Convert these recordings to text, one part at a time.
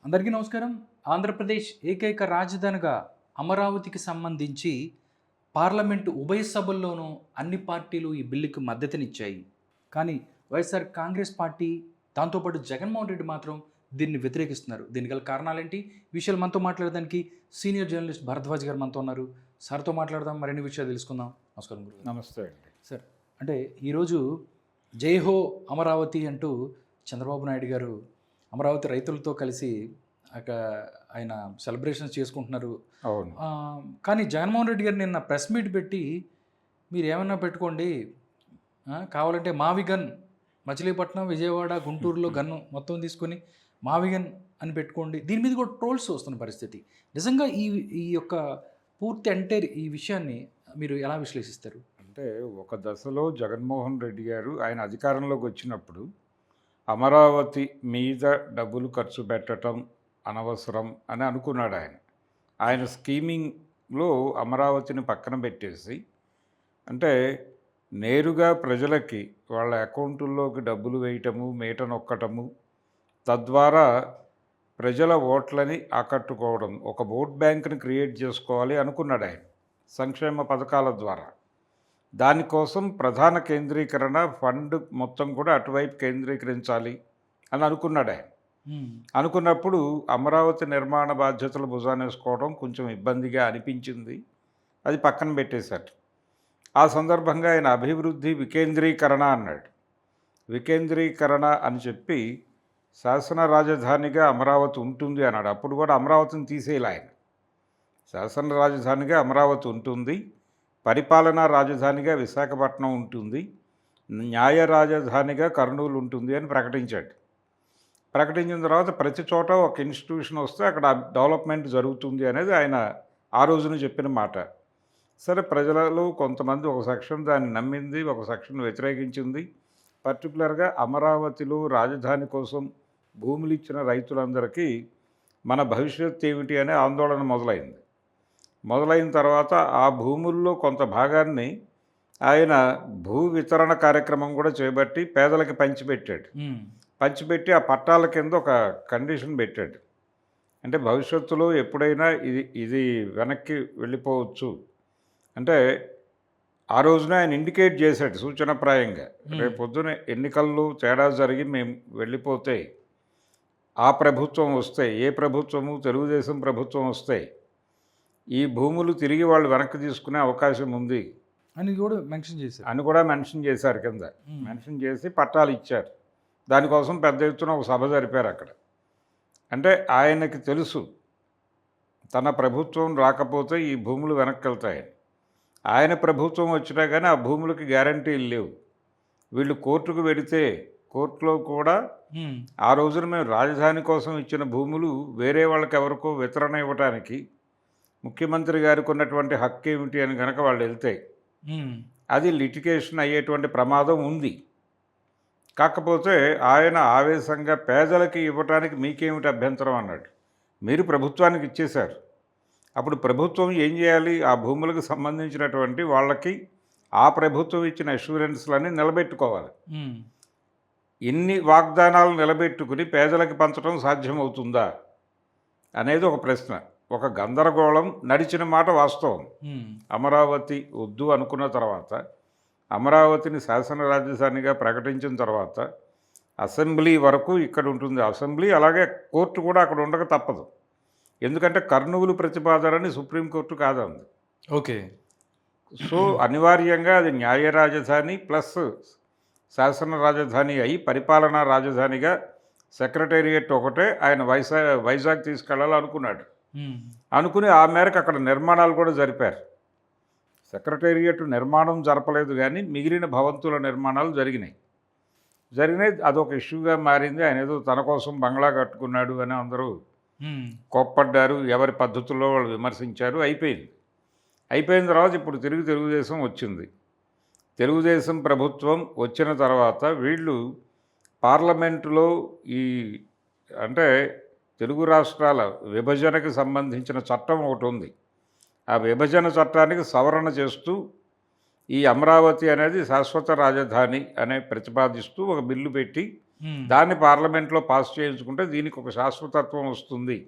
అందరికీ నమస్కారం. ఆంధ్రప్రదేశ్ ఏకైక రాజధానిగా అమరావతికి సంబంధించి పార్లమెంటు ఉభయ సభల్లోనూ అన్ని పార్టీలు ఈ బిల్లుకి మద్దతునిచ్చాయి. కానీ వైఎస్ఆర్ కాంగ్రెస్ పార్టీ, దాంతోపాటు జగన్మోహన్ రెడ్డి మాత్రం దీన్ని వ్యతిరేకిస్తున్నారు. దీనికి గల కారణాలేంటి? ఈ విషయాలు మనతో మాట్లాడడానికి సీనియర్ జర్నలిస్ట్ భరద్వాజ్ గారు మనతో ఉన్నారు. సార్తో మాట్లాడదాం, మరిన్ని విషయాలు తెలుసుకుందాం. నమస్కారం గురు. నమస్తే అండి. సార్, అంటే ఈరోజు జై హో అమరావతి అంటూ చంద్రబాబు నాయుడు గారు అమరావతి రైతులతో కలిసి ఆయన సెలబ్రేషన్స్ చేసుకుంటున్నారు. అవును. కానీ జగన్మోహన్ రెడ్డి గారు నిన్న ప్రెస్ మీట్ పెట్టి మీరు ఏమన్నా పెట్టుకోండి, కావాలంటే మావి గన్, మచిలీపట్నం, విజయవాడ, గుంటూరులో గన్ను మొత్తం తీసుకొని మావి గన్ అని పెట్టుకోండి. దీని మీద కూడా ట్రోల్స్ వస్తున్న పరిస్థితి. నిజంగా ఈ ఈ యొక్క పూర్తి ఎంటైర్ ఈ విషయాన్ని మీరు ఎలా విశ్లేషిస్తారు? అంటే ఒక దశలో జగన్మోహన్ రెడ్డి గారు ఆయన అధికారంలోకి వచ్చినప్పుడు అమరావతి మీద డబ్బులు ఖర్చు పెట్టడం అనవసరం అని అనుకున్నాడు ఆయన. ఆయన స్కీమింగ్లో అమరావతిని పక్కన పెట్టేసి, అంటే నేరుగా ప్రజలకి వాళ్ళ అకౌంటుల్లోకి డబ్బులు వేయటము, మీట నొక్కటము, తద్వారా ప్రజల ఓట్లని ఆకట్టుకోవడం, ఒక ఓట్ బ్యాంక్ని క్రియేట్ చేసుకోవాలి అనుకున్నాడు ఆయన సంక్షేమ పథకాల ద్వారా. దానికోసం ప్రధాన కేంద్రీకరణ ఫండ్ మొత్తం కూడా అటువైపు కేంద్రీకరించాలి అని అనుకున్నాడు ఆయన. అనుకున్నప్పుడు అమరావతి నిర్మాణ బాధ్యతలు భుజానేసుకోవడం కొంచెం ఇబ్బందిగా అనిపించింది. అది పక్కన పెట్టేశారు. ఆ సందర్భంగా ఆయన అభివృద్ధి వికేంద్రీకరణ అన్నాడు. వికేంద్రీకరణ అని చెప్పి శాసన రాజధానిగా అమరావతి ఉంటుంది అన్నాడు. అప్పుడు కూడా అమరావతిని తీసేయాలి ఆయన. శాసన రాజధానిగా అమరావతి ఉంటుంది, పరిపాలనా రాజధానిగా విశాఖపట్నం ఉంటుంది, న్యాయ రాజధానిగా కర్నూలు ఉంటుంది అని ప్రకటించాడు. ప్రకటించిన తర్వాత ప్రతి చోట ఒక ఇన్స్టిట్యూషన్ వస్తే అక్కడ డెవలప్మెంట్ జరుగుతుంది అనేది ఆయన ఆ రోజున చెప్పిన మాట. సరే, ప్రజలలో కొంతమంది ఒక సెక్షన్ దాన్ని నమ్మింది, ఒక సెక్షన్ వ్యతిరేకించింది. పర్టికులర్గా అమరావతిలో రాజధాని కోసం భూములు ఇచ్చిన రైతులందరికీ మన భవిష్యత్తు ఏమిటి అనే ఆందోళన మొదలైన తర్వాత ఆ భూముల్లో కొంత భాగాన్ని ఆయన భూ వితరణ కార్యక్రమం కూడా చేపట్టి పేదలకి పంచిపెట్టి ఆ పట్టాల కింద ఒక కండిషన్ పెట్టాడు. అంటే భవిష్యత్తులో ఎప్పుడైనా ఇది వెనక్కి వెళ్ళిపోవచ్చు అంటే ఆ రోజున ఆయన ఇండికేట్ చేశాడు సూచనప్రాయంగా. రేపు పొద్దున ఎన్నికల్లో తేడా జరిగి మేము వెళ్ళిపోతే, ఆ ప్రభుత్వం వస్తే, ఏ ప్రభుత్వము తెలుగుదేశం ప్రభుత్వం వస్తే ఈ భూములు తిరిగి వాళ్ళు వెనక్కి తీసుకునే అవకాశం ఉంది అని కూడా మెన్షన్ చేశారు కింద. మెన్షన్ చేసి పట్టాలు ఇచ్చారు. దానికోసం పెద్ద ఎత్తున ఒక సభ జరిపారు అక్కడ. అంటే ఆయనకి తెలుసు తన ప్రభుత్వం రాకపోతే ఈ భూములు వెనక్కి వెళ్తాయని. ఆయన ప్రభుత్వం వచ్చినా కానీ ఆ భూములకి గ్యారంటీలు లేవు. వీళ్ళు కోర్టుకు వెడితే కోర్టులో కూడా ఆ రోజున మేము రాజధాని కోసం ఇచ్చిన భూములు వేరే వాళ్ళకి ఎవరికో వితరణ ఇవ్వటానికి ముఖ్యమంత్రి గారికి ఉన్నటువంటి హక్కు ఏమిటి అని కనుక వాళ్ళు వెళ్తే అది లిటిగేషన్ అయ్యేటువంటి ప్రమాదం ఉంది. కాకపోతే ఆయన ఆవేశంగా పేదలకి ఇవ్వటానికి మీకేమిటి అభ్యంతరం అన్నాడు. మీరు ప్రభుత్వానికి ఇచ్చేశారు, అప్పుడు ప్రభుత్వం ఏం చేయాలి? ఆ భూములకు సంబంధించినటువంటి వాళ్ళకి ఆ ప్రభుత్వం ఇచ్చిన అష్యూరెన్స్లన్నీ నిలబెట్టుకోవాలి. ఇన్ని వాగ్దానాలు నిలబెట్టుకుని పేదలకు పంచడం సాధ్యమవుతుందా అనేది ఒక ప్రశ్న. ఒక గందరగోళం నడిచిన మాట వాస్తవం. అమరావతి వద్దు అనుకున్న తర్వాత, అమరావతిని శాసన రాజధానిగా ప్రకటించిన తర్వాత అసెంబ్లీ వరకు ఇక్కడ ఉంటుంది. అసెంబ్లీ అలాగే కోర్టు కూడా అక్కడ ఉండక తప్పదు. ఎందుకంటే కర్నూలు ప్రతిపాదనని సుప్రీంకోర్టు కాదంది. ఓకే. సో అనివార్యంగా అది న్యాయ రాజధాని ప్లస్ శాసన రాజధాని అయి పరిపాలనా రాజధానిగా సెక్రటేరియట్ ఒకటే ఆయన వైజాగ్ తీసుకెళ్లాలనుకున్నాడు. అనుకుని ఆ మేరకు అక్కడ నిర్మాణాలు కూడా జరిపారు. సెక్రటేరియట్ నిర్మాణం జరపలేదు కానీ మిగిలిన భవంతుల నిర్మాణాలు జరిగినాయి. అదొక ఇష్యూగా మారింది. ఆయన ఏదో తన కోసం బంగ్లా కట్టుకున్నాడు అని అందరూ కోప్పడ్డారు. ఎవరి పద్ధతుల్లో వాళ్ళు విమర్శించారు. అయిపోయిన తర్వాత ఇప్పుడు తెలుగుదేశం వచ్చింది. తెలుగుదేశం ప్రభుత్వం వచ్చిన తర్వాత వీళ్ళు పార్లమెంటులో అంటే తెలుగు రాష్ట్రాల విభజనకు సంబంధించిన చట్టం ఒకటి ఉంది. ఆ విభజన చట్టానికి సవరణ చేస్తూ ఈ అమరావతి అనేది శాశ్వత రాజధాని అనే ప్రతిపాదిస్తూ ఒక బిల్లు పెట్టి దాన్ని పార్లమెంట్లో పాస్ చేయించుకుంటే దీనికి ఒక శాశ్వతత్వం వస్తుంది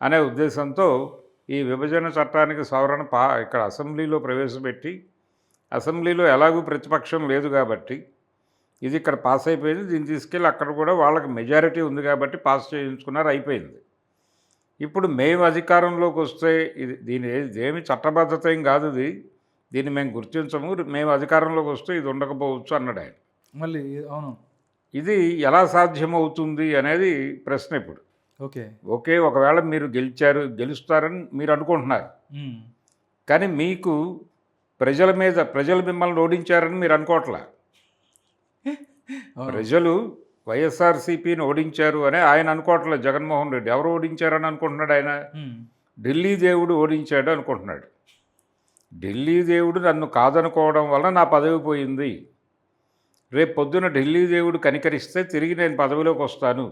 అనే ఉద్దేశంతో ఈ విభజన చట్టానికి సవరణ ఇక్కడ అసెంబ్లీలో ప్రవేశపెట్టి, అసెంబ్లీలో ఎలాగూ ప్రతిపక్షం లేదు కాబట్టి ఇది ఇక్కడ పాస్ అయిపోయింది. దీన్ని తీసుకెళ్ళి అక్కడ కూడా వాళ్ళకి మెజారిటీ ఉంది కాబట్టి పాస్ చేయించుకున్నారు, అయిపోయింది. ఇప్పుడు మేము అధికారంలోకి వస్తే ఇదేమి చట్టబద్ధత ఏం కాదు, దీన్ని మేము గుర్తించము, మేము అధికారంలోకి వస్తే ఇది ఉండకపోవచ్చు అన్నాడు ఆయన. మళ్ళీ అవును, ఇది ఎలా సాధ్యమవుతుంది అనేది ప్రశ్న ఇప్పుడు. ఓకే, ఒకవేళ మీరు గెలుస్తారని మీరు అనుకుంటున్నారు, కానీ మీకు ప్రజలు మిమ్మల్ని ఓడించారని మీరు అనుకోవట్లే. ప్రజలు వైఎస్ఆర్సీపీని ఓడించారు అని ఆయన అనుకోవట్లేదు. జగన్మోహన్ రెడ్డి ఎవరు ఓడించారని అనుకుంటున్నాడు ఆయన? ఢిల్లీ దేవుడు ఓడించాడు అనుకుంటున్నాడు. ఢిల్లీ దేవుడు నన్ను కాదనుకోవడం వల్ల నా పదవి పోయింది, రేపు పొద్దున ఢిల్లీ దేవుడు కనికరిస్తే తిరిగి నేను పదవిలోకి వస్తాను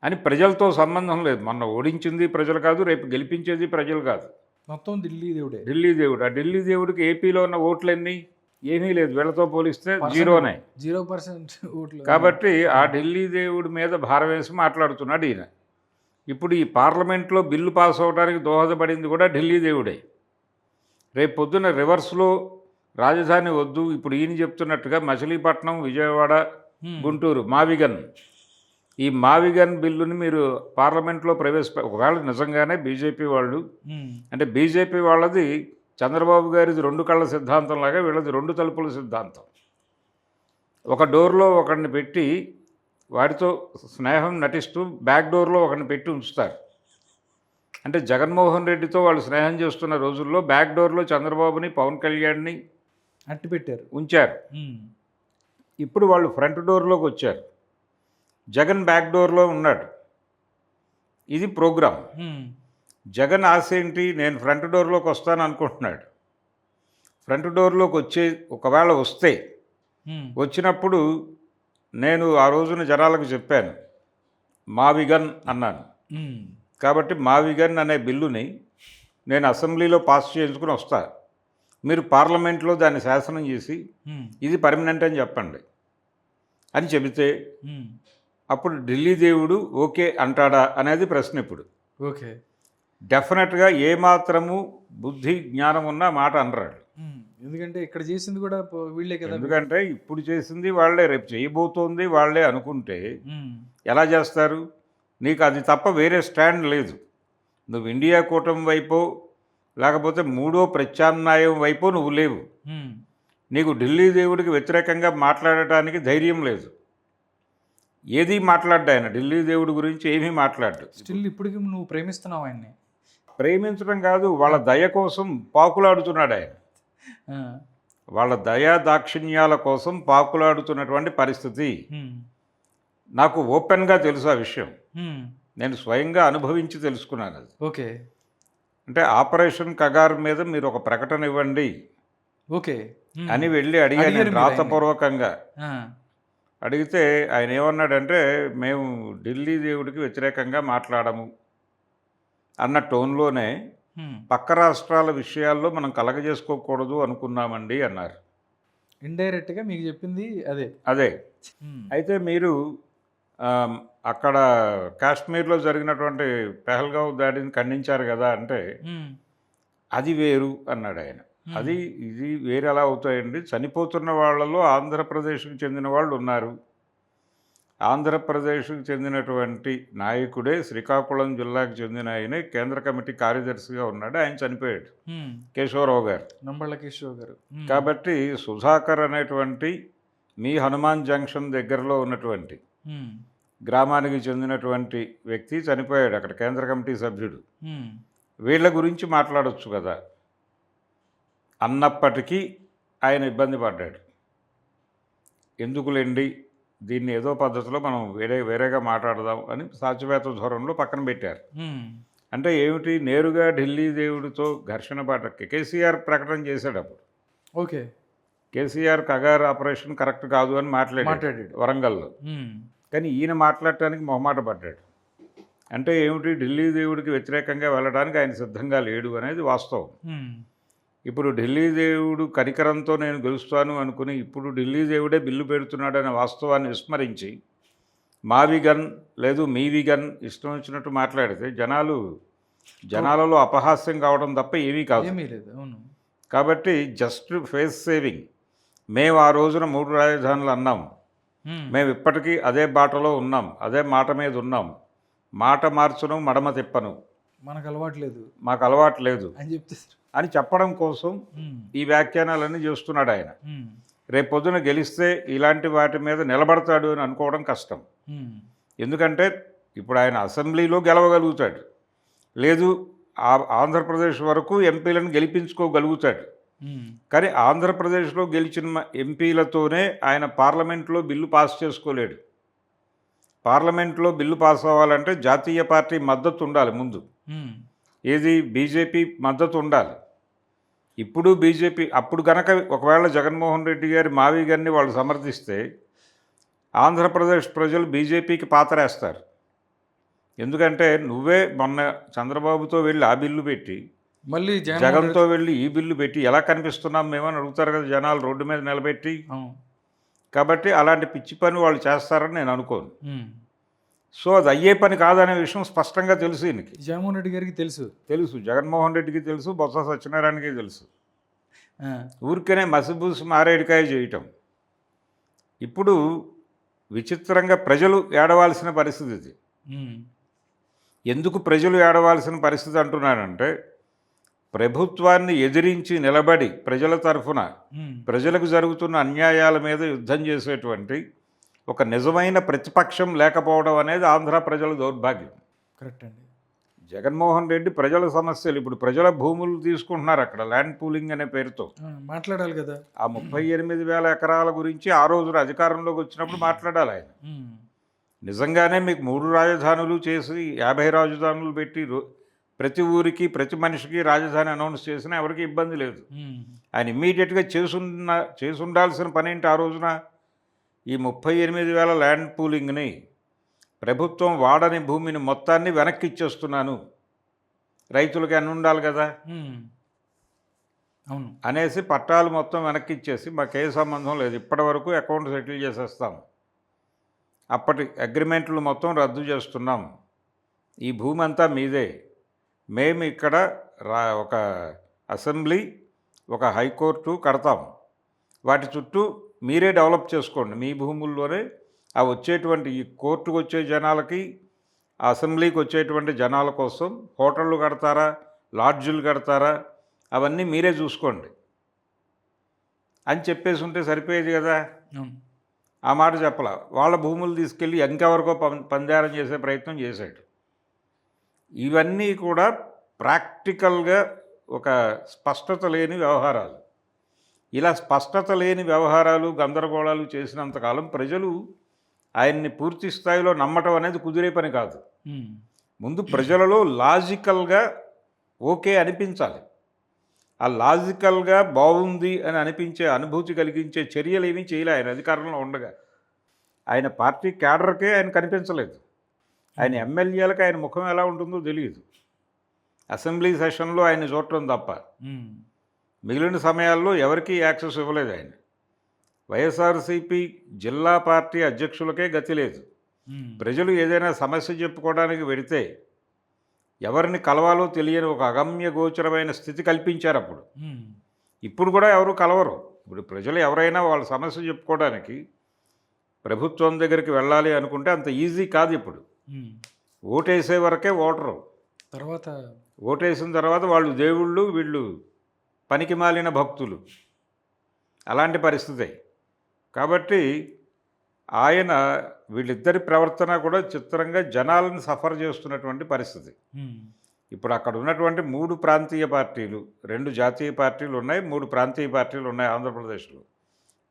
అని ప్రజలతో సంబంధం లేదు. మొన్న ఓడించింది ప్రజలు కాదు, రేపు గెలిపించేది ప్రజలు కాదు, మొత్తం ఢిల్లీ దేవుడు. ఆ ఢిల్లీ దేవుడికి ఏపీలో ఉన్న ఓట్లు ఎన్ని? ఏమీ లేదు, వీళ్ళతో పోలిస్తే జీరోనే, 0% ఓట్లు. కాబట్టి ఆ ఢిల్లీ దేవుడి మీద భారం వేసి మాట్లాడుతున్నాడు ఈయన. ఇప్పుడు ఈ పార్లమెంట్లో బిల్లు పాస్ అవడానికి దోహదపడింది కూడా ఢిల్లీ దేవుడే. రేపు పొద్దున రివర్స్లో రాజధాని వద్దు, ఇప్పుడు ఈయన చెప్తున్నట్టుగా మచిలీపట్నం, విజయవాడ, గుంటూరు, మావిగన్, ఈ మావిగన్ బిల్లుని మీరు పార్లమెంట్లో ఒకవేళ నిజంగానే బీజేపీ వాళ్ళు, అంటే బీజేపీ వాళ్ళది చంద్రబాబు గారిది 2 కళ్ళ సిద్ధాంతం లాగా వీళ్ళది 2 తలుపుల సిద్ధాంతం. ఒక డోర్లో ఒకరిని పెట్టి వాడితో స్నేహం నటిస్తూ బ్యాక్ డోర్లో ఒకరిని పెట్టి ఉంచుతారు. అంటే జగన్మోహన్ రెడ్డితో వాళ్ళు స్నేహం చేస్తున్న రోజుల్లో బ్యాక్ డోర్లో చంద్రబాబుని, పవన్ కళ్యాణ్ని అట్టి పెట్టారు, ఉంచారు. ఇప్పుడు వాళ్ళు ఫ్రంట్ డోర్లోకి వచ్చారు, జగన్ బ్యాక్ డోర్లో ఉన్నాడు. ఇది ప్రోగ్రాం. జగన్ ఆశ ఏంటి? నేను ఫ్రంట్ డోర్లోకి వస్తాను అనుకుంటున్నాడు. ఫ్రంట్ డోర్లోకి ఒకవేళ వస్తే, వచ్చినప్పుడు నేను ఆ రోజున జనాలకు చెప్పాను, మావిగన్ అన్నాను. కాబట్టి మావిగన్ అనే బిల్లుని నేను అసెంబ్లీలో పాస్ చేయించుకుని వస్తా, మీరు పార్లమెంట్లో దాన్ని శాసనం చేసి ఇది పర్మనెంట్ అని చెప్పండి అని చెబితే అప్పుడు ఢిల్లీ దేవుడు ఓకే అంటాడా అనేది ప్రశ్న. ఇప్పుడు ఓకే, డెఫినెట్గా ఏమాత్రము బుద్ధి జ్ఞానం ఉన్న మాట అనరాడు. ఎందుకంటే ఇక్కడ చేసింది కూడా వీళ్ళే కదా. ఎందుకంటే ఇప్పుడు చేసింది వాళ్ళే, రేపు చేయబోతోంది వాళ్ళే అనుకుంటే ఎలా చేస్తారు? నీకు అది తప్ప వేరే స్టాండ్ లేదు. నువ్వు ఇండియా కూటమి వైపు లేకపోతే మూడో ప్రత్యామ్నాయం వైపు నువ్వు లేవు. నీకు ఢిల్లీ దేవుడికి వ్యతిరేకంగా మాట్లాడటానికి ధైర్యం లేదు. ఏది మాట్లాడ్డా ఆయన ఢిల్లీ దేవుడి గురించి ఏమీ మాట్లాడు. స్టిల్ ఇప్పటికి నువ్వు ప్రేమిస్తున్నావు ఆయన్ని. ప్రేమించడం కాదు, వాళ్ళ దయ కోసం పాకులాడుతున్నాడు ఆయన. వాళ్ళ దయా దాక్షిణ్యాల కోసం పాకులాడుతున్నటువంటి పరిస్థితి నాకు ఓపెన్గా తెలుసు. ఆ విషయం నేను స్వయంగా అనుభవించి తెలుసుకున్నాను. అది ఓకే, అంటే ఆపరేషన్ కగార్ మీద మీరు ఒక ప్రకటన ఇవ్వండి ఓకే అని వెళ్ళి అడిగాను రాతపూర్వకంగా. అడిగితే ఆయన ఏమన్నాడంటే, మేము ఢిల్లీ దేవుడికి వ్యతిరేకంగా మాట్లాడము అన్న టోన్లోనే పక్క రాష్ట్రాల విషయాల్లో మనం కలగజేసుకోకూడదు అనుకున్నామండి అన్నారు. ఇండైరెక్ట్గా మీకు చెప్పింది అదే. అయితే మీరు అక్కడ కాశ్మీర్లో జరిగినటువంటి పెహల్గావ్ దాడిని ఖండించారు కదా అంటే, అది వేరు అన్నాడు ఆయన. ఇది వేరు ఎలా అవుతాయండి? చనిపోతున్న వాళ్ళలో ఆంధ్రప్రదేశ్కి చెందిన వాళ్ళు ఉన్నారు. ఆంధ్రప్రదేశ్కి చెందినటువంటి నాయకుడే శ్రీకాకుళం జిల్లాకు చెందిన ఆయనే కేంద్ర కమిటీ కార్యదర్శిగా ఉన్నాడు. ఆయన చనిపోయాడు, కేశవరావు గారు, నంబళ్ళ కేశవ్ గారు. కాబట్టి సుధాకర్ అనేటువంటి మీ హనుమాన్ జంక్షన్ దగ్గరలో ఉన్నటువంటి గ్రామానికి చెందినటువంటి వ్యక్తి చనిపోయాడు, అక్కడ కేంద్ర కమిటీ సభ్యుడు. వీళ్ళ గురించి మాట్లాడవచ్చు కదా అన్నప్పటికీ ఆయన ఇబ్బంది పడ్డాడు. ఎందుకులేండి, దీన్ని ఏదో పద్ధతిలో మనం వేరేగా మాట్లాడదాం అని సాధ్యవేత ధోరణిలో పక్కన పెట్టారు. అంటే ఏమిటి? నేరుగా ఢిల్లీ దేవుడితో ఘర్షణ పడ్డ కేసీఆర్ ప్రకటన చేశాడు అప్పుడు. Okay, KCR Kagar operation correct కాదు అని మాట్లాడాడు వరంగల్లో. కానీ ఈయన మాట్లాడటానికి మొహమాట పడ్డాడు. అంటే ఏమిటి? ఢిల్లీ దేవుడికి వ్యతిరేకంగా వెళ్ళడానికి ఆయన సిద్ధంగా లేడు అనేది వాస్తవం. ఇప్పుడు ఢిల్లీ దేవుడు కనికరంతో నేను గెలుస్తాను అనుకుని ఇప్పుడు ఢిల్లీ దేవుడే బిల్లు పెడుతున్నాడనే వాస్తవాన్ని విస్మరించి మావి గన్ లేదు మీవి గన్ ఇష్టం వచ్చినట్టు మాట్లాడితే జనాలలో అపహాస్యం కావడం తప్ప ఏమీ కాదు. ఏమీ లేదు. అవును. కాబట్టి జస్ట్ ఫేస్ సేవింగ్. మేము ఆ రోజున 3 రాజధానులు అన్నాం. మేము ఇప్పటికీ అదే బాటలో ఉన్నాం, అదే మాట మీద ఉన్నాం. మాట మార్చును మడమ తిప్పను, మనకు అలవాటు లేదు మాకు అలవాటు లేదు అని చెప్తారు. అని చెప్పడం కోసం ఈ వ్యాఖ్యానాలన్నీ చేస్తున్నాడు ఆయన. రేపు పొద్దున గెలిస్తే ఇలాంటి వాటి మీద నిలబడతాడు అని అనుకోవడం కష్టం. ఎందుకంటే ఇప్పుడు ఆయన అసెంబ్లీలో గెలవగలుగుతాడు, లేదు ఆంధ్రప్రదేశ్ వరకు ఎంపీలను గెలిపించుకోగలుగుతాడు. కానీ ఆంధ్రప్రదేశ్లో గెలిచిన ఎంపీలతోనే ఆయన పార్లమెంట్లో బిల్లు పాస్ చేసుకోలేడు. పార్లమెంట్లో బిల్లు పాస్ అవ్వాలంటే జాతీయ పార్టీ మద్దతు ఉండాలి ముందు. ఏది బీజేపీ మద్దతు ఉండాలి. ఇప్పుడు బీజేపీ అప్పుడు గనక ఒకవేళ జగన్మోహన్ రెడ్డి గారి మావి గారిని వాళ్ళు సమర్థిస్తే ఆంధ్రప్రదేశ్ ప్రజలు బీజేపీకి పాతరేస్తారు. ఎందుకంటే నువ్వే మొన్న చంద్రబాబుతో వెళ్ళి ఆ బిల్లు పెట్టి మళ్ళీ జగన్తో వెళ్ళి ఈ బిల్లు పెట్టి ఎలా కనిపిస్తున్నాం మేమని అడుగుతారు కదా జనాలు రోడ్డు మీద నిలబెట్టి. కాబట్టి అలాంటి పిచ్చి పని వాళ్ళు చేస్తారని నేను అనుకోను. సో అది అయ్యే పని కాదనే విషయం స్పష్టంగా తెలుసు ఈయనకి. జగన్మోహన్ రెడ్డి గారికి తెలుసు, జగన్మోహన్ రెడ్డికి తెలుసు, బొత్స సత్యనారాయణకి తెలుసు. ఊరికనే మసిబూసి మారేడికాయ చేయటం. ఇప్పుడు విచిత్రంగా ప్రజలు ఏడవాల్సిన పరిస్థితి ఇది. ఎందుకు ప్రజలు ఏడవాల్సిన పరిస్థితి అంటున్నానంటే, ప్రభుత్వాన్ని ఎదిరించి నిలబడి ప్రజల తరఫున ప్రజలకు జరుగుతున్న అన్యాయాల మీద యుద్ధం చేసేటువంటి ఒక నిజమైన ప్రతిపక్షం లేకపోవడం అనేది ఆంధ్ర ప్రజల దౌర్భాగ్యం. కరెక్ట్ అండి. జగన్మోహన్ రెడ్డి ప్రజల సమస్యలు, ఇప్పుడు ప్రజల భూములు తీసుకుంటున్నారు అక్కడ ల్యాండ్ పూలింగ్ అనే పేరుతో. మాట్లాడాలి కదా. ఆ 38,000 ఎకరాల గురించి ఆ రోజున అధికారంలోకి వచ్చినప్పుడు మాట్లాడాలి ఆయన. నిజంగానే మీకు 3 రాజధానులు చేసి 50 రాజధానులు పెట్టి ప్రతి ఊరికి ప్రతి మనిషికి రాజధాని అనౌన్స్ చేసినా ఎవరికి ఇబ్బంది లేదు. ఆయన ఇమ్మీడియట్గా చేసి ఉండాల్సిన పని ఏంటి ఆ రోజున? ఈ 38,000 ల్యాండ్ పూలింగ్ని, ప్రభుత్వం వాడని భూమిని మొత్తాన్ని వెనక్కి ఇచ్చేస్తున్నాను, రైతులకి అన్ని ఉండాలి కదా అవును అనేసి పట్టాలు మొత్తం వెనక్కి ఇచ్చేసి మాకే సంబంధం లేదు, ఇప్పటి వరకు అకౌంట్ సెటిల్ చేసేస్తాం, అప్పటి అగ్రిమెంట్లు మొత్తం రద్దు చేస్తున్నాం, ఈ భూమి అంతా మీదే, మేము ఇక్కడ ఒక అసెంబ్లీ ఒక హైకోర్టు కడతాం, వాటి చుట్టూ మీరే డెవలప్ చేసుకోండి, మీ భూముల్లోనే ఆ వచ్చేటువంటి ఈ కోర్టుకు వచ్చే జనాలకి, అసెంబ్లీకి వచ్చేటువంటి జనాల కోసం హోటళ్ళు కడతారా, లాడ్జులు కడతారా, అవన్నీ మీరే చూసుకోండి అని చెప్పేసి ఉంటే సరిపోయేది కదా. ఆ మాట చెప్పలా. వాళ్ళ భూములు తీసుకెళ్ళి ఇంకెవరికో పందారం చేసే ప్రయత్నం చేశాడు. ఇవన్నీ కూడా ప్రాక్టికల్గా ఒక స్పష్టత లేని వ్యవహారాలు. ఇలా స్పష్టత లేని వ్యవహారాలు, గందరగోళాలు చేసినంతకాలం ప్రజలు ఆయన్ని పూర్తి స్థాయిలో నమ్మటం అనేది కుదిరే పని కాదు. ముందు ప్రజలలో లాజికల్గా ఓకే అనిపించాలి. ఆ లాజికల్గా బాగుంది అని అనిపించే, అనుభూతి కలిగించే చర్యలు ఏమీ చేయలే ఆయన అధికారంలో ఉండగా. ఆయన పార్టీ క్యాడర్కే ఆయన కనిపించలేదు. ఆయన ఎమ్మెల్యేలకు ఆయన ముఖం ఎలా ఉంటుందో తెలియదు. అసెంబ్లీ సెషన్లో ఆయన చూడటం తప్ప మిగిలిన సమయాల్లో ఎవరికీ యాక్సెస్ ఇవ్వలేదు ఆయన. వైఎస్ఆర్సీపీ జిల్లా పార్టీ అధ్యక్షులకే గతి లేదు. ప్రజలు ఏదైనా సమస్య చెప్పుకోవడానికి వెడితే ఎవరిని కలవాలో తెలియని ఒక అగమ్య గోచరమైన స్థితి కల్పించారు అప్పుడు. ఇప్పుడు కూడా ఎవరు కలవరు. ఇప్పుడు ప్రజలు ఎవరైనా వాళ్ళ సమస్య చెప్పుకోవడానికి ప్రభుత్వం దగ్గరికి వెళ్ళాలి అనుకుంటే అంత ఈజీ కాదు. ఇప్పుడు ఓటేసే వరకే ఓటరు, తర్వాత ఓటేసిన తర్వాత వాళ్ళు దేవుళ్ళు, వీళ్ళు పనికి మాలిన భక్తులు, అలాంటి పరిస్థితి. కాబట్టి ఆయన వీళ్ళిద్దరి ప్రవర్తన కూడా చిత్రంగా జనాలను సఫర్ చేస్తున్నటువంటి పరిస్థితి. ఇప్పుడు అక్కడ ఉన్నటువంటి 3 ప్రాంతీయ పార్టీలు, 2 జాతీయ పార్టీలు ఉన్నాయి, 3 ప్రాంతీయ పార్టీలు ఉన్నాయి ఆంధ్రప్రదేశ్లో.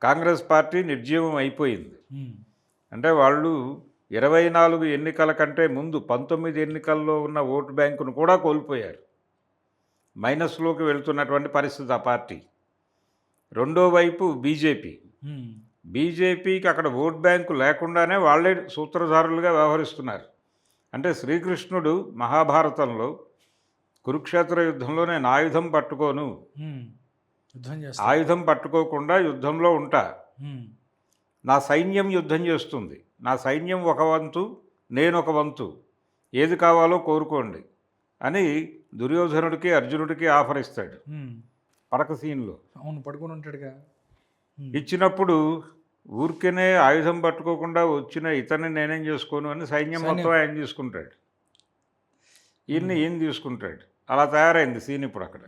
కాంగ్రెస్ పార్టీ నిర్జీవం అయిపోయింది. అంటే వాళ్ళు 24 ఎన్నికల కంటే ముందు 19 ఎన్నికల్లో ఉన్న ఓటు బ్యాంకును కూడా కోల్పోయారు. మైనస్లోకి వెళ్తున్నటువంటి పరిస్థితి ఆ పార్టీ. రెండో వైపు బీజేపీకి అక్కడ ఓట్ బ్యాంకు లేకుండానే వాళ్ళే సూత్రధారులుగా వ్యవహరిస్తున్నారు. అంటే శ్రీకృష్ణుడు మహాభారతంలో కురుక్షేత్ర యుద్ధంలో నేను ఆయుధం పట్టుకోను, ఆయుధం పట్టుకోకుండా యుద్ధంలో ఉంటా, నా సైన్యం యుద్ధం చేస్తుంది, నా సైన్యం ఒక వంతు, నేను ఒక వంతు, ఏది కావాలో కోరుకోండి అని దుర్యోధనుడికి అర్జునుడికి ఆఫర్ ఇస్తాడు పడక సీన్లో. అవును, పడుకొని ఉంటాడుగా. ఇచ్చినప్పుడు ఊరికేనే ఆయుధం పట్టుకోకుండా వచ్చిన ఇతన్ని నేనేం చేసుకోను అని సైన్యం మొత్తం ఆయన తీసుకుంటాడు, ఈయన తీసుకుంటాడు. అలా తయారైంది సీన్ ఇప్పుడు అక్కడ.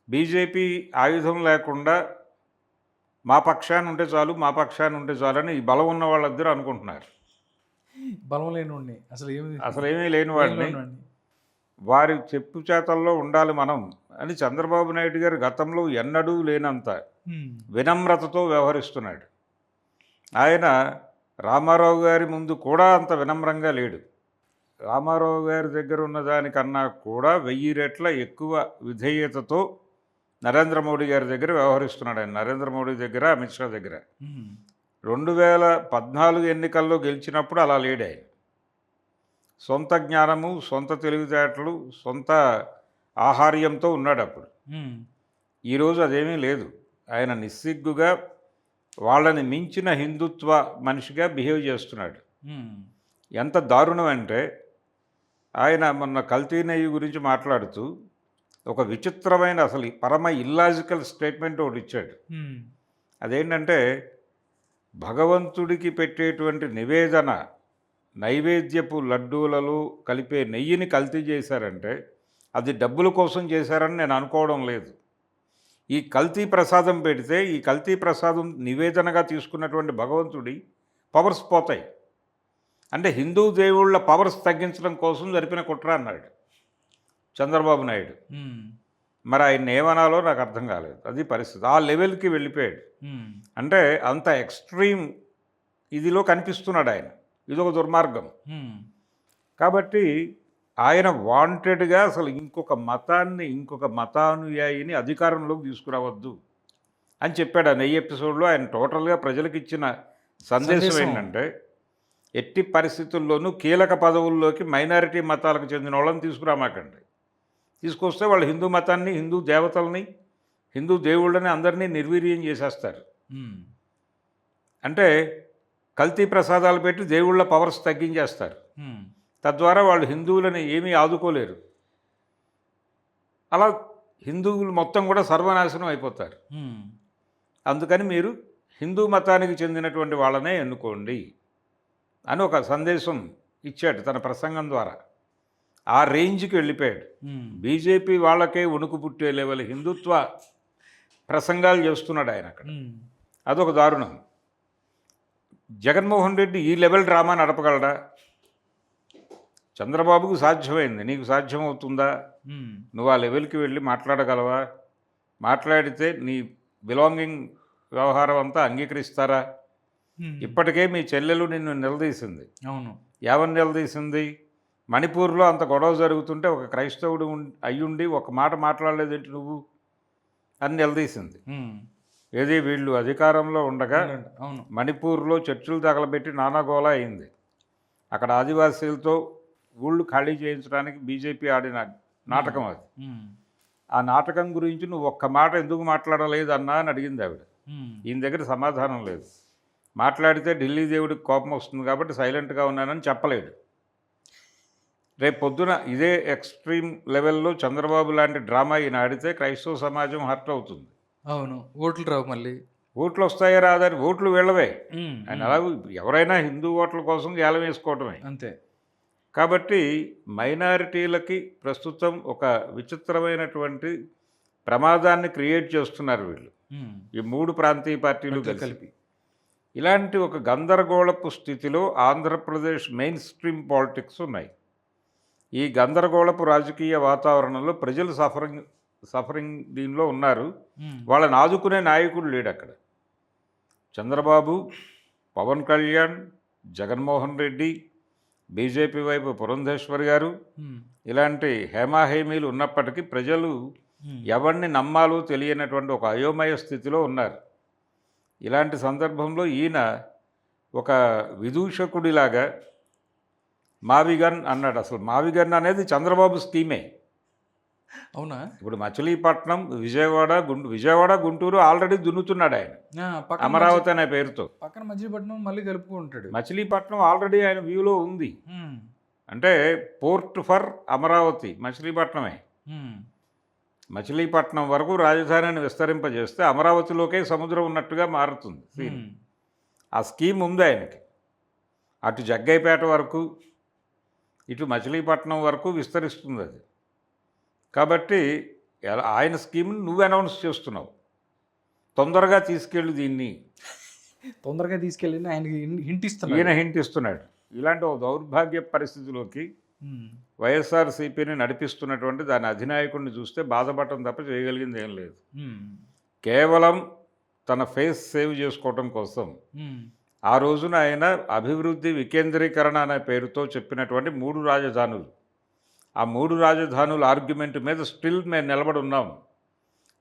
బీజేపీ ఆయుధం లేకుండా మా పక్షాన్ని ఉంటే చాలు, మా పక్షాన్ని ఉంటే చాలు అని ఈ బలం ఉన్న వాళ్ళిద్దరూ అనుకుంటున్నారు. బలం లేని అసలు ఏమీ లేని వాడిని వారి చెప్పు చేతల్లో ఉండాలి మనం అని చంద్రబాబు నాయుడు గారు గతంలో ఎన్నడూ లేనంత వినమ్రతతో వ్యవహరిస్తున్నాడు. ఆయన రామారావు గారి ముందు కూడా అంత వినమ్రంగా లేడు. రామారావు గారి దగ్గర ఉన్న దానికన్నా కూడా 1000 రెట్ల ఎక్కువ విధేయతతో నరేంద్ర మోడీ గారి దగ్గర వ్యవహరిస్తున్నాడు ఆయన. నరేంద్ర మోడీ దగ్గర, అమిత్ షా దగ్గర 2014 ఎన్నికల్లో గెలిచినప్పుడు అలా లేడు ఆయన. సొంత జ్ఞానము, సొంత తెలివితేటలు, సొంత ఆహార్యంతో ఉన్నాడు అప్పుడు. ఈరోజు అదేమీ లేదు. ఆయన నిస్సిగ్గుగా వాళ్ళని మించిన హిందుత్వ మనిషిగా బిహేవ్ చేస్తున్నాడు. ఎంత దారుణం అంటే ఆయన మొన్న కల్తీ నెయ్యి గురించి మాట్లాడుతూ ఒక విచిత్రమైన అసలు పరమ ఇల్లాజికల్ స్టేట్మెంట్ ఒకటి ఇచ్చాడు. అదేంటంటే భగవంతుడికి పెట్టేటువంటి నివేదన నైవేద్యపు లడ్డూలలో కలిపే నెయ్యిని కల్తీ చేశారంటే అది డబ్బుల కోసం చేశారని నేను అనుకోవడం లేదు. ఈ కల్తీ ప్రసాదం పెడితే ఈ కల్తీ ప్రసాదం నివేదనగా తీసుకున్నటువంటి భగవంతుడి పవర్స్ పోతాయి. అంటే హిందూ దేవుళ్ళ పవర్స్ తగ్గించడం కోసం జరిపిన కుట్ర అన్నాడు చంద్రబాబు నాయుడు. మరి ఆయన ఏమనాలో నాకు అర్థం కాలేదు. అది పరిస్థితి. ఆ లెవెల్కి వెళ్ళిపోయాడు. అంటే అంత ఎక్స్ట్రీమ్ ఇదిలో కనిపిస్తున్నాడు ఆయన. ఇదొక దుర్మార్గం. కాబట్టి ఆయన వాంటెడ్గా అసలు ఇంకొక మతానుయాయిని అధికారంలోకి తీసుకురావద్దు అని చెప్పాడు. ఆ నెయ్యి ఎపిసోడ్లో ఆయన టోటల్గా ప్రజలకు ఇచ్చిన సందేశం ఏంటంటే ఎట్టి పరిస్థితుల్లోనూ కీలక పదవుల్లోకి మైనారిటీ మతాలకు చెందిన వాళ్ళని తీసుకురామాకండి. తీసుకొస్తే వాళ్ళు హిందూ మతాన్ని, హిందూ దేవతల్ని, హిందూ దేవుళ్ళని అందరినీ నిర్వీర్యం చేసేస్తారు. అంటే కల్తీ ప్రసాదాలు పెట్టి దేవుళ్ళ పవర్స్ తగ్గించేస్తారు. తద్వారా వాళ్ళు హిందువులని ఏమీ ఆదుకోలేరు. అలా హిందువులు మొత్తం కూడా సర్వనాశనం అయిపోతారు. అందుకని మీరు హిందూ మతానికి చెందినటువంటి వాళ్ళనే ఎన్నుకోండి అని ఒక సందేశం ఇచ్చాడు తన ప్రసంగం ద్వారా. ఆ రేంజ్కి వెళ్ళిపోయాడు. బీజేపీ వాళ్ళకే వణుకు పుట్టే లెవెల్ హిందుత్వ ప్రసంగాలు చేస్తున్నాడు ఆయన అక్కడ. అదొక దారుణం. జగన్మోహన్ రెడ్డి ఈ లెవెల్ డ్రామా నడపగలడా? చంద్రబాబుకు సాధ్యమైంది, నీకు సాధ్యమవుతుందా? నువ్వు ఆ లెవెల్కి వెళ్ళి మాట్లాడగలవా? మాట్లాడితే నీ బిలాంగింగ్ వ్యవహారం అంతా అంగీకరిస్తారా? ఇప్పటికే మీ చెల్లెలు నిన్ను నిలదీసింది. అవును, ఏమని నిలదీసింది? మణిపూర్లో అంత గొడవ జరుగుతుంటే ఒక క్రైస్తవుడు అయ్యుండి ఒక మాట మాట్లాడలేదేంటి నువ్వు అని నిలదీసింది. ఏది వీళ్ళు అధికారంలో ఉండగా మణిపూర్లో చర్చిలు తగలబెట్టి నానాగోళ అయింది. అక్కడ ఆదివాసీలతో ఊళ్ళు ఖాళీ చేయించడానికి బీజేపీ ఆడిన నాటకం అది. ఆ నాటకం గురించి నువ్వు ఒక్క మాట ఎందుకు మాట్లాడలేదు అన్నా అని అడిగింది ఆవిడ. ఈయన దగ్గర సమాధానం లేదు. మాట్లాడితే ఢిల్లీ దేవుడికి కోపం వస్తుంది కాబట్టి సైలెంట్గా ఉన్నానని చెప్పలేడు. రేపు పొద్దున ఇదే ఎక్స్ట్రీమ్ లెవెల్లో చంద్రబాబు లాంటి డ్రామా ఈయన ఆడితే క్రైస్తవ సమాజం హర్ట్ అవుతుంది. అవును, ఓట్లు రావు. మళ్ళీ ఓట్లు వస్తాయో రాదని ఓట్లు వీళ్ళవే. ఆయన అలాగే ఎవరైనా హిందూ ఓట్ల కోసం గేలం వేసుకోవటమే అంతే. కాబట్టి మైనారిటీలకి ప్రస్తుతం ఒక విచిత్రమైనటువంటి ప్రమాదాన్ని క్రియేట్ చేస్తున్నారు వీళ్ళు, ఈ 3 ప్రాంతీయ పార్టీలు కలిపి. ఇలాంటి ఒక గందరగోళపు స్థితిలో ఆంధ్రప్రదేశ్ మెయిన్ స్ట్రీమ్ పాలిటిక్స్ ఉన్నాయి. ఈ గందరగోళపు రాజకీయ వాతావరణంలో ప్రజలు సఫరింగ్ దీనిలో ఉన్నారు. వాళ్ళని ఆదుకునే నాయకుడు లేడు అక్కడ. చంద్రబాబు, పవన్ కళ్యాణ్, జగన్మోహన్ రెడ్డి, బీజేపీ వైపు పురంధేశ్వర్ గారు, ఇలాంటి హేమాహేమీలు ఉన్నప్పటికీ ప్రజలు ఎవరిని నమ్మాలో తెలియనటువంటి ఒక అయోమయ స్థితిలో ఉన్నారు. ఇలాంటి సందర్భంలో ఈయన ఒక విదూషకుడిలాగా మావిగన్ అన్నాడు. అసలు మావిగన్ అనేది చంద్రబాబు స్కీమే. అవునా? ఇప్పుడు మచిలీపట్నం, విజయవాడ, గుంటూరు ఆల్రెడీ దున్నుతున్నాడు ఆయన. పక్కన అమరావతి అనే పేరుతో. పక్కన మజిలీపట్నం మళ్ళీ కలుపుకుంటాడు. మచిలీపట్నం ఆల్రెడీ ఆయన వ్యూలో ఉంది. హ్మ్. అంటే పోర్ట్ ఫర్ అమరావతి మచిలీపట్నమే. హ్మ్. మచిలీపట్నం వరకు రాజధానిని విస్తరింపజేస్తే అమరావతిలోకే సముద్రం ఉన్నట్టుగా మారుతుంది సీన్. హ్మ్. ఆ స్కీమ్ ఉంది ఆయనకి. అటు జగ్గైపేట వరకు, ఇటు మచిలీపట్నం వరకు విస్తరిస్తుంది అది. కాబట్టి ఆయన స్కీమ్ని నువ్వు అనౌన్స్ చేస్తున్నావు. తొందరగా తీసుకెళ్ళు దీన్ని. తొందరగా తీసుకెళ్ళి ఆయనకి హింట్ ఇస్తున్నాడు. ఈయన హింట్ ఇస్తున్నాడు. ఇలాంటి ఒక దౌర్భాగ్య పరిస్థితిలోకి హ్మ్. వైఎస్ఆర్సీపీని నడిపిస్తున్నటువంటి దాని అధినాయకుడిని చూస్తే బాధపడటం తప్ప చేయగలిగింది ఏం లేదు. హ్మ్. కేవలం తన ఫేస్ సేవ్ చేసుకోవటం కోసం హ్మ్. ఆ రోజున ఆయన అభివృద్ధి వికేంద్రీకరణ అనే పేరుతో చెప్పినటువంటి 3 రాజధానులు, ఆ 3 రాజధానుల ఆర్గ్యుమెంట్ మీద స్టిల్ మేము నిలబడి ఉన్నాం.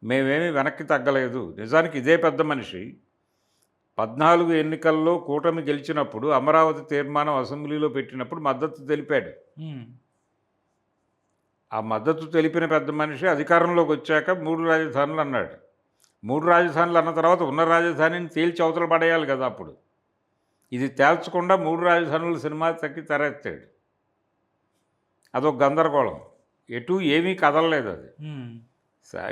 మేమేమీ వెనక్కి తగ్గలేదు. నిజానికి ఇదే పెద్ద మనిషి 14 ఎన్నికల్లో కూటమి గెలిచినప్పుడు అమరావతి తీర్మానం అసెంబ్లీలో పెట్టినప్పుడు మద్దతు తెలిపాడు. హ్మ్. ఆ మద్దతు తెలిపిన పెద్ద మనిషి అధికారంలోకి వచ్చాక 3 రాజధానులు అన్నాడు. 3 రాజధానులు అన్న తర్వాత ఉన్న రాజధానిని తేల్చి అవతల పడేయాలి కదా అప్పుడు. ఇది తేల్చకుండా 3 రాజధానుల సినిమా తక్కి తెరెత్తాడు. అదొక గందరగోళం. ఎటు ఏమీ కదలలేదు అది. హ్మ్.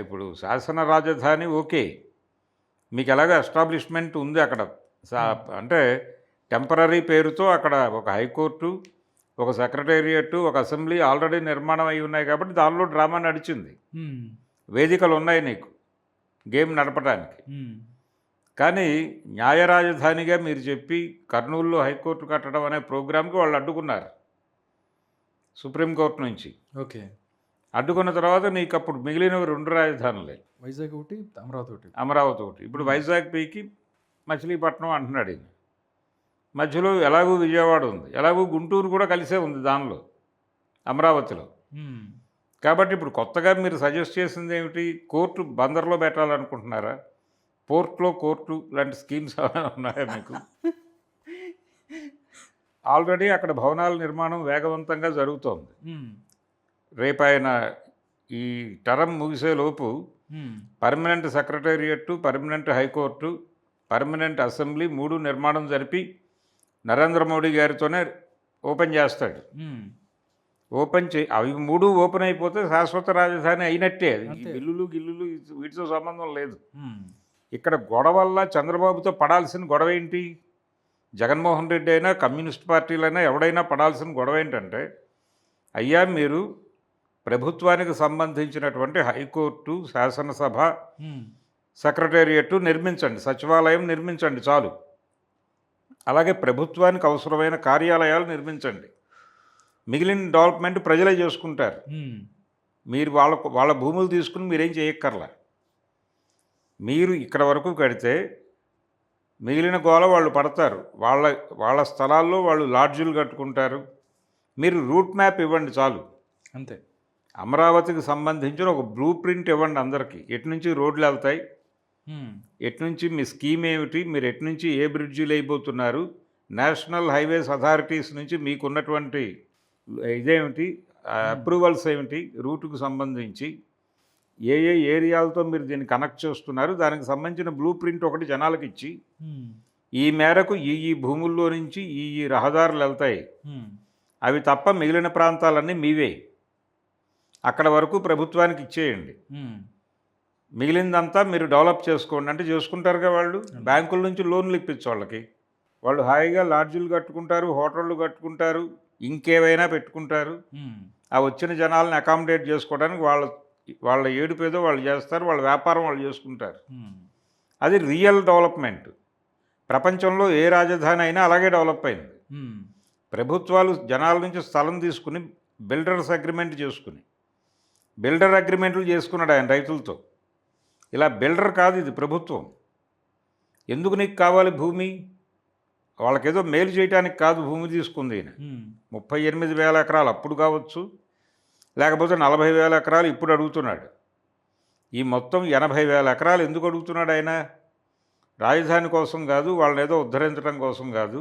ఇప్పుడు శాసన రాజధాని ఓకే, మీకు ఎలాగో ఎస్టాబ్లిష్మెంట్ ఉంది అక్కడ. అంటే టెంపరరీ పేరుతో అక్కడ ఒక హైకోర్టు, ఒక సెక్రటేరియట్, ఒక అసెంబ్లీ ఆల్రెడీ నిర్మాణం అయి ఉన్నాయి కాబట్టి దానిలో డ్రామా నడిచింది. హ్మ్. వేదికలు ఉన్నాయి నీకు గేమ్ నడపడానికి. హ్మ్. కానీ న్యాయ రాజధానిగా మీరు చెప్పి కర్నూలులో హైకోర్టు కట్టడం అనే ప్రోగ్రాంకి వాళ్ళు అడ్డుకున్నారు సుప్రీంకోర్టు నుంచి. ఓకే. అడ్డుకున్న తర్వాత నీకు అప్పుడు మిగిలినవి 2 రాజధానులే, వైజాగ్ ఒకటి, అమరావతి ఒకటి. అమరావతి ఒకటి. ఇప్పుడు వైజాగ్ పీకి మచిలీపట్నం అంటున్నాడు ఈయన. మధ్యలో ఎలాగూ విజయవాడ ఉంది, ఎలాగూ గుంటూరు కూడా కలిసే ఉంది దానిలో, అమరావతిలో. హ్మ్. కాబట్టి ఇప్పుడు కొత్తగా మీరు సజెస్ట్ చేసింది ఏమిటి? కోర్టు బందర్లో పెట్టాలనుకుంటున్నారా? పోర్ట్లో కోర్టు లాంటి స్కీమ్స్ ఏమైనా ఉన్నాయా మీకు? ఆల్రెడీ అక్కడ భవనాల నిర్మాణం వేగవంతంగా జరుగుతోంది. హ్మ్. రేపు ఆయన ఈ టర్మ్ ముగిసేలోపు హ్మ్. Permanent secretariat, permanent high court, permanent assembly 3 నిర్మాణం జరిపి నరేంద్ర మోడీ గారితోనే ఓపెన్ చేస్తాడు. హ్మ్. అవి 3 ఓపెన్ అయిపోతే శాశ్వత రాజధాని అయినట్టే. అది అంతే. బిల్లులు గిల్లులు వీటితో సంబంధం లేదు. హ్మ్. ఇక్కడ గొడవల్ల చంద్రబాబుతో పడాల్సిన గొడవ ఏంటి? జగన్మోహన్ రెడ్డి అయినా, కమ్యూనిస్ట్ పార్టీలైనా ఎవడైనా పడాల్సిన గొడవ ఏంటంటే, అయ్యా మీరు ప్రభుత్వానికి సంబంధించినటువంటి హైకోర్టు, శాసనసభ, హ్మ్. సెక్రటేరియట్ నిర్మించండి, సచివాలయం నిర్మించండి చాలు. అలాగే ప్రభుత్వానికి అవసరమైన కార్యాలయాలు నిర్మించండి. మిగిలిన డెవలప్మెంట్ ప్రజలే చేసుకుంటారు. హ్మ్. మీరు వాళ్ళ భూములు తీసుకుని మీరేం చేయక్కర్లా. మీరు ఇక్కడ వరకు కడితే మిగిలిన గోల వాళ్ళు పడతారు. వాళ్ళ స్థలాల్లో వాళ్ళు లాడ్జులు కట్టుకుంటారు. మీరు రూట్ మ్యాప్ ఇవ్వండి చాలు. అంతే. అమరావతికి సంబంధించిన ఒక బ్లూ ప్రింట్ ఇవ్వండి అందరికీ. ఎటు నుంచి రోడ్లు వెళ్తాయి, హ్మ్. ఎటు నుంచి మీ స్కీమ్ ఏమిటి, మీరు ఎటు నుంచి ఏ బ్రిడ్జీలు అయిపోతున్నారు, నేషనల్ హైవేస్ అథారిటీస్ నుంచి మీకున్నటువంటి ఇదేమిటి, అప్రూవల్స్ ఏమిటి, రూటుకు సంబంధించి ఏ ఏరియాలతో మీరు దీన్ని కనెక్ట్ చేస్తున్నారు, దానికి సంబంధించిన బ్లూ ప్రింట్ ఒకటి జనాలకు ఇచ్చి, హ్మ్. ఈ మేరకు ఈ భూముల్లో నుంచి ఈ రహదారులు వెళ్తాయి, హ్మ్. అవి తప్ప మిగిలిన ప్రాంతాలన్నీ మీవే, అక్కడ వరకు ప్రభుత్వానికి ఇచ్చేయండి, హ్మ్. మిగిలిందంతా మీరు డెవలప్ చేసుకోండి అంటే చేసుకుంటారుగా వాళ్ళు. బ్యాంకుల నుంచి లోన్లు ఇప్పించు వాళ్ళకి. వాళ్ళు హాయిగా లాడ్జీలు కట్టుకుంటారు, హోటళ్ళు కట్టుకుంటారు, ఇంకేవైనా పెట్టుకుంటారు. హ్మ్. ఆ వచ్చిన జనాలను అకామిడేట్ చేసుకోవడానికి వాళ్ళ ఏడుపేదో వాళ్ళు చేస్తారు, వాళ్ళ వ్యాపారం వాళ్ళు చేసుకుంటారు. హ్మ్. అది రియల్ డెవలప్మెంట్. ప్రపంచంలో ఏ రాజధాని అయినా అలాగే డెవలప్ అయింది. హ్మ్. ప్రభుత్వాలు జనాల నుంచి స్థలం తీసుకుని బిల్డర్స్ అగ్రిమెంట్ చేసుకుని, బిల్డర్ అగ్రిమెంట్లు చేసుకున్నాడు ఆయన రైతులతో. ఇలా బిల్డర్ కాదు, ఇది ప్రభుత్వం. ఎందుకు నీకు కావాలి భూమి? వాళ్ళకేదో మేలు చేయడానికి కాదు భూమి తీసుకుంది ఈయన. హ్మ్. 38,000 ఎకరాలు అప్పుడు కావచ్చు, లేకపోతే 40,000 ఎకరాలు ఇప్పుడు అడుగుతున్నాడు. ఈ మొత్తం 80,000 ఎకరాలు ఎందుకు అడుగుతున్నాడు ఆయన? రాజధాని కోసం కాదు, వాళ్ళని ఏదో ఉద్ధరించడం కోసం కాదు,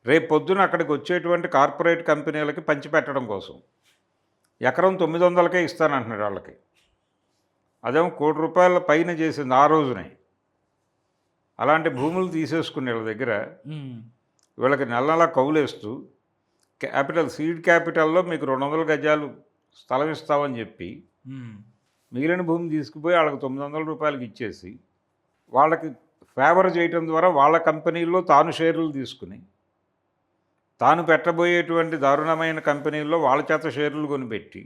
రేపు పొద్దున అక్కడికి వచ్చేటువంటి కార్పొరేట్ కంపెనీలకి పంచిపెట్టడం కోసం. ఎకరం 900కే ఇస్తానంటున్నాడు వాళ్ళకి. అదేమో ₹1,00,00,000 పైన చేసింది ఆ రోజునే. అలాంటి భూములు తీసేసుకుని వీళ్ళ దగ్గర వీళ్ళకి నెల నెలా కౌలేస్తూ సీడ్ క్యాపిటల్లో మీకు 200 గజాలు స్థలం ఇస్తామని చెప్పి మిగిలిన భూమి తీసుకుపోయి వాళ్ళకి ₹900 ఇచ్చేసి వాళ్ళకి ఫేవర్ చేయటం ద్వారా వాళ్ళ కంపెనీల్లో తాను షేర్లు తీసుకుని తాను పెట్టబోయేటువంటి దారుణమైన కంపెనీల్లో వాళ్ళ చేత షేర్లు కొనిపెట్టి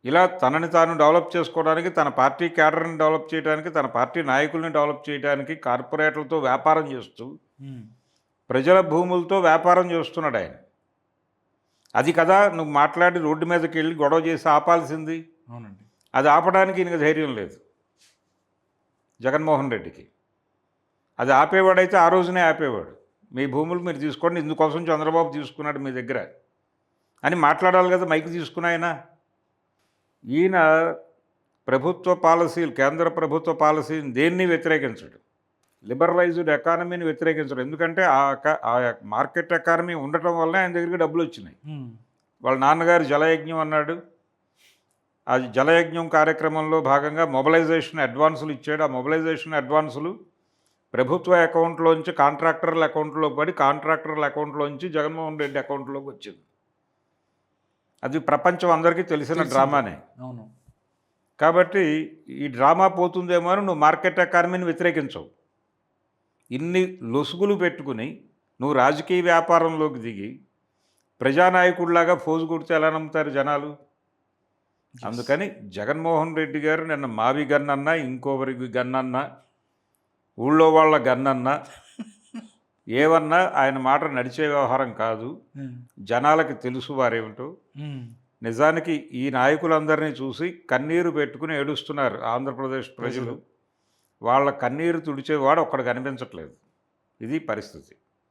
ఇలా తనని తాను డెవలప్ చేసుకోవడానికి, తన పార్టీ క్యాడర్ని డెవలప్ చేయడానికి, తన పార్టీ నాయకుల్ని డెవలప్ చేయడానికి కార్పొరేట్లతో వ్యాపారం చేస్తూ ప్రజల భూములతో వ్యాపారం చేస్తున్నాడు ఆయన. అది కదా నువ్వు మాట్లాడి రోడ్డు మీదకి వెళ్ళి గొడవ చేసి ఆపాల్సింది. అవునండి. అది ఆపడానికి ఈయనకు ధైర్యం లేదు జగన్మోహన్ రెడ్డికి. అది ఆపేవాడైతే ఆ రోజునే ఆపేవాడు. మీ భూములు మీరు తీసుకోండి, ఇందుకోసం చంద్రబాబు తీసుకున్నాడు మీ దగ్గర అని మాట్లాడాలి కదా మైక్ తీసుకుని ఆయన. ఈయన ప్రభుత్వ పాలసీలు, కేంద్ర ప్రభుత్వ పాలసీని దేన్ని వ్యతిరేకించడు. లిబరలైజ్డ్ ఎకానమీని వ్యతిరేకించడు. ఎందుకంటే ఆ మార్కెట్ ఎకానమీ ఉండటం వల్లనే ఆయన దగ్గరికి డబ్బులు వచ్చినాయి. వాళ్ళ నాన్నగారు జలయజ్ఞం అన్నాడు. ఆ జలయజ్ఞం కార్యక్రమంలో భాగంగా మొబలైజేషన్ అడ్వాన్సులు ఇచ్చాడు. ఆ మొబలైజేషన్ అడ్వాన్సులు ప్రభుత్వ అకౌంట్లోంచి కాంట్రాక్టర్ల అకౌంట్లో పడి కాంట్రాక్టర్ల అకౌంట్లోంచి జగన్మోహన్ రెడ్డి అకౌంట్లోకి వచ్చింది. అది ప్రపంచం అందరికీ తెలిసిన డ్రామానే. అవును. కాబట్టి ఈ డ్రామా పోతుందేమో అని నువ్వు మార్కెట్ ఎకానమీని వ్యతిరేకించవు. ఇన్ని లొసుగులు పెట్టుకుని నువ్వు రాజకీయ వ్యాపారంలోకి దిగి ప్రజానాయకుడిలాగా ఫోజు కొడితే ఎలా నమ్ముతారు జనాలు? అందుకని జగన్మోహన్ రెడ్డి గారు నిన్న మావి గన్నన్నా, ఇంకొకరికి గన్నన్నా, ఊళ్ళో వాళ్ళ గన్నన్నా ఏమన్నా ఆయన మాట నడిచే వ్యవహారం కాదు. జనాలకి తెలుసు వారేమిటో. నిజానికి ఈ నాయకులందరినీ చూసి కన్నీరు పెట్టుకుని ఏడుస్తున్నారు ఆంధ్రప్రదేశ్ ప్రజలు. వాళ్ళ కన్నీరు తుడిచేవాడు ఒక్కడు కనిపించట్లేదు. ఇది పరిస్థితి.